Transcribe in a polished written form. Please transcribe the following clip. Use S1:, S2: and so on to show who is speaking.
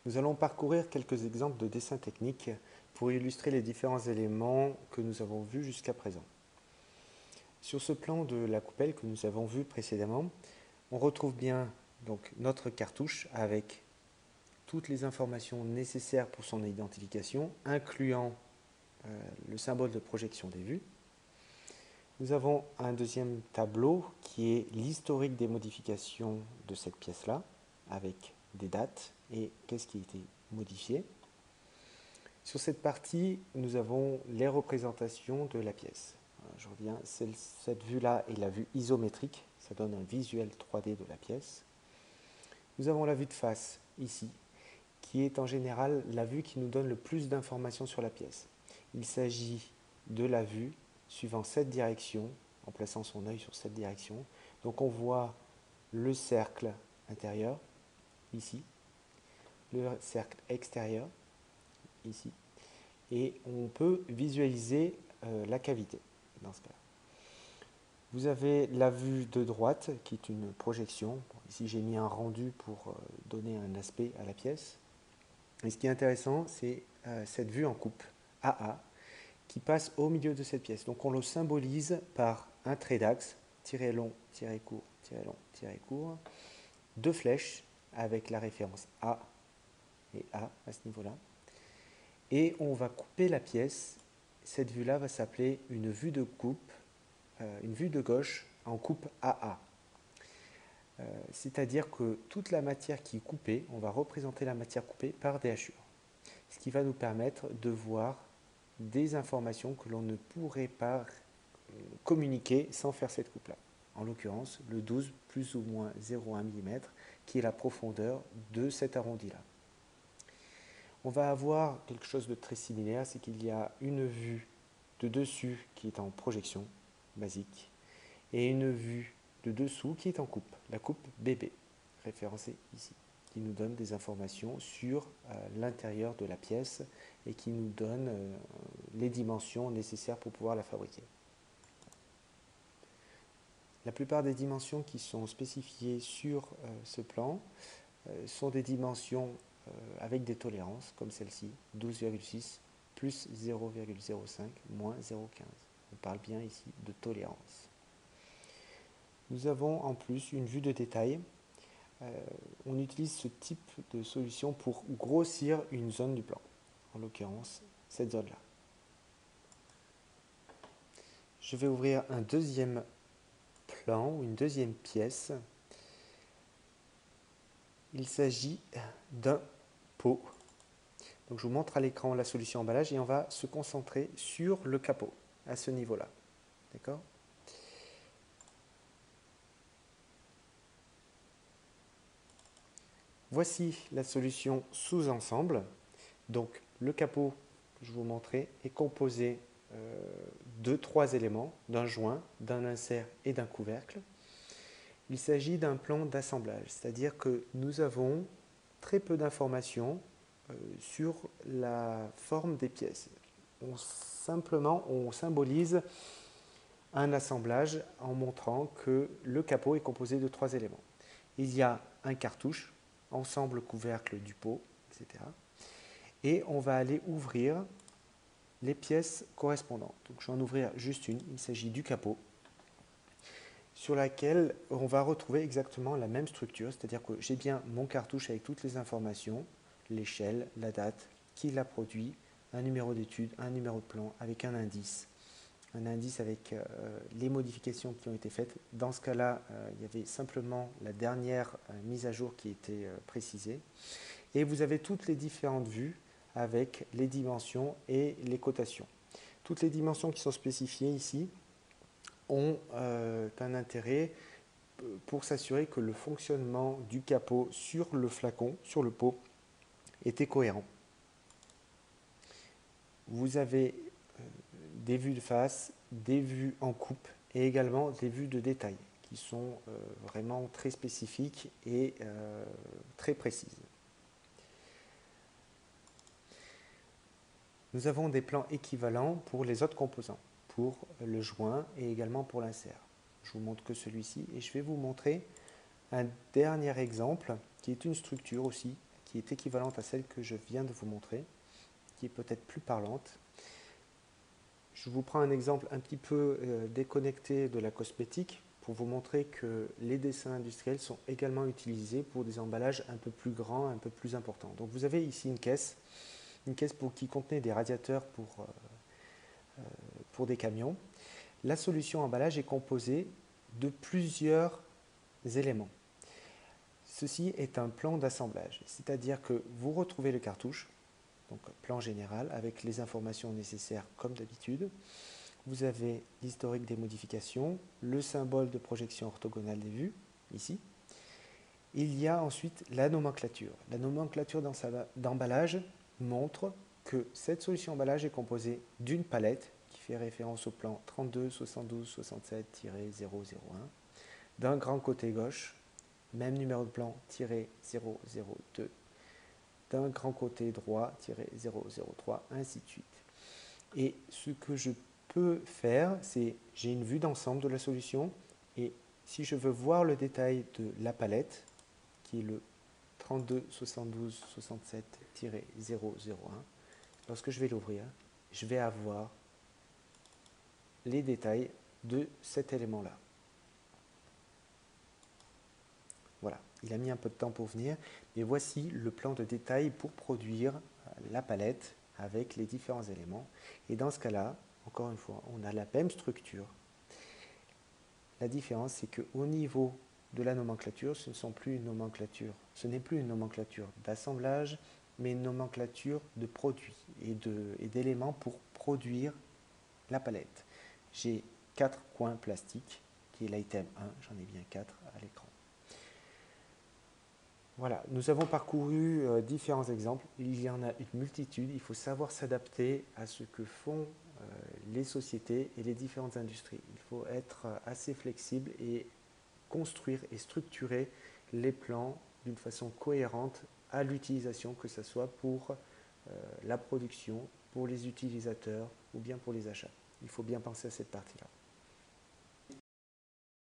S1: Nous allons parcourir quelques exemples de dessins techniques pour illustrer les différents éléments que nous avons vus jusqu'à présent. Sur ce plan de la coupelle que nous avons vu précédemment, on retrouve bien donc notre cartouche avec toutes les informations nécessaires pour son identification, incluant le symbole de projection des vues. Nous avons un deuxième tableau qui est l'historique des modifications de cette pièce-là, avec des dates et qu'est-ce qui a été modifié. Sur cette partie, nous avons les représentations de la pièce. Je reviens, cette vue-là est la vue isométrique, ça donne un visuel 3D de la pièce. Nous avons la vue de face, ici, qui est en général la vue qui nous donne le plus d'informations sur la pièce. Il s'agit de la vue suivant cette direction, en plaçant son œil sur cette direction. Donc on voit le cercle intérieur, ici, le cercle extérieur, ici, et on peut visualiser la cavité dans ce cas. Vous avez la vue de droite qui est une projection. Bon, ici j'ai mis un rendu pour donner un aspect à la pièce. Et ce qui est intéressant, c'est cette vue en coupe AA qui passe au milieu de cette pièce. Donc on le symbolise par un trait d'axe, tiré long, tiré court, tiré long, tiré court, deux flèches avec la référence A et A à ce niveau-là. Et on va couper la pièce. Cette vue-là va s'appeler une vue de coupe, une vue de gauche en coupe AA. C'est-à-dire que toute la matière qui est coupée, on va représenter la matière coupée par des hachures. Ce qui va nous permettre de voir des informations que l'on ne pourrait pas communiquer sans faire cette coupe-là. En l'occurrence, le 12 plus ou moins 0,1 mm, qui est la profondeur de cet arrondi-là. On va avoir quelque chose de très similaire, c'est qu'il y a une vue de dessus qui est en projection basique et une vue de dessous qui est en coupe, la coupe BB, référencée ici, qui nous donne des informations sur l'intérieur de la pièce et qui nous donne les dimensions nécessaires pour pouvoir la fabriquer. La plupart des dimensions qui sont spécifiées sur ce plan sont des dimensions avec des tolérances, comme celle-ci, 12,6 plus 0,05 moins 0,15. On parle bien ici de tolérance. Nous avons en plus une vue de détail. On utilise ce type de solution pour grossir une zone du plan, en l'occurrence cette zone-là. Je vais ouvrir un deuxième plan ou une deuxième pièce. Il s'agit d'un pot. Donc je vous montre à l'écran la solution emballage et on va se concentrer sur le capot à ce niveau-là. D'accord ? Voici la solution sous-ensemble. Donc le capot que je vous montrais est composé de 3 éléments, d'un joint, d'un insert et d'un couvercle. Il s'agit d'un plan d'assemblage, c'est-à-dire que nous avons très peu d'informations sur la forme des pièces. Simplement, on symbolise un assemblage en montrant que le capot est composé de 3 éléments. Il y a un cartouche, ensemble couvercle du pot, etc. Et on va aller ouvrir les pièces correspondantes. Donc je vais en ouvrir juste une, il s'agit du capot, sur laquelle on va retrouver exactement la même structure, c'est-à-dire que j'ai bien mon cartouche avec toutes les informations, l'échelle, la date, qui l'a produit, un numéro d'étude, un numéro de plan avec un indice avec les modifications qui ont été faites. Dans ce cas-là, il y avait simplement la dernière mise à jour qui était précisée. Et vous avez toutes les différentes vues avec les dimensions et les cotations. Toutes les dimensions qui sont spécifiées ici ont un intérêt pour s'assurer que le fonctionnement du capot sur le flacon, sur le pot, était cohérent. Vous avez des vues de face, des vues en coupe et également des vues de détail qui sont vraiment très spécifiques et très précises. Nous avons des plans équivalents pour les autres composants, pour le joint et également pour l'insert. Je vous montre que celui-ci et je vais vous montrer un dernier exemple qui est une structure aussi qui est équivalente à celle que je viens de vous montrer, qui est peut-être plus parlante. Je vous prends un exemple un petit peu déconnecté de la cosmétique pour vous montrer que les dessins industriels sont également utilisés pour des emballages un peu plus grands, un peu plus importants. Donc vous avez ici une caisse qui contenait des radiateurs pour des camions. La solution emballage est composée de plusieurs éléments. Ceci est un plan d'assemblage, c'est-à-dire que vous retrouvez le cartouche, donc plan général avec les informations nécessaires comme d'habitude. Vous avez l'historique des modifications, le symbole de projection orthogonale des vues, ici. Il y a ensuite la nomenclature. La nomenclature d'emballage montre que cette solution emballage est composée d'une palette qui fait référence au plan 32 72 67-001, d'un grand côté gauche, même numéro de plan -002, d'un grand côté droit -003, ainsi de suite. Et ce que je peux faire, c'est j'ai une vue d'ensemble de la solution et si je veux voir le détail de la palette, qui est le 32 72 67-001, lorsque je vais l'ouvrir, je vais avoir les détails de cet élément-là. Voilà, il a mis un peu de temps pour venir, mais voici le plan de détail pour produire la palette avec les différents éléments. Et dans ce cas-là, encore une fois, on a la même structure. La différence, c'est qu'au niveau de la nomenclature, ce n'est plus une nomenclature d'assemblage, mais une nomenclature de produits et d'éléments pour produire la palette. J'ai 4 coins plastiques, qui est l'item 1, j'en ai bien 4 à l'écran. Voilà, nous avons parcouru différents exemples, il y en a une multitude, il faut savoir s'adapter à ce que font les sociétés et les différentes industries. Il faut être assez flexible et construire et structurer les plans d'une façon cohérente à l'utilisation, que ce soit pour la production, pour les utilisateurs ou bien pour les achats. Il faut bien penser à cette partie-là.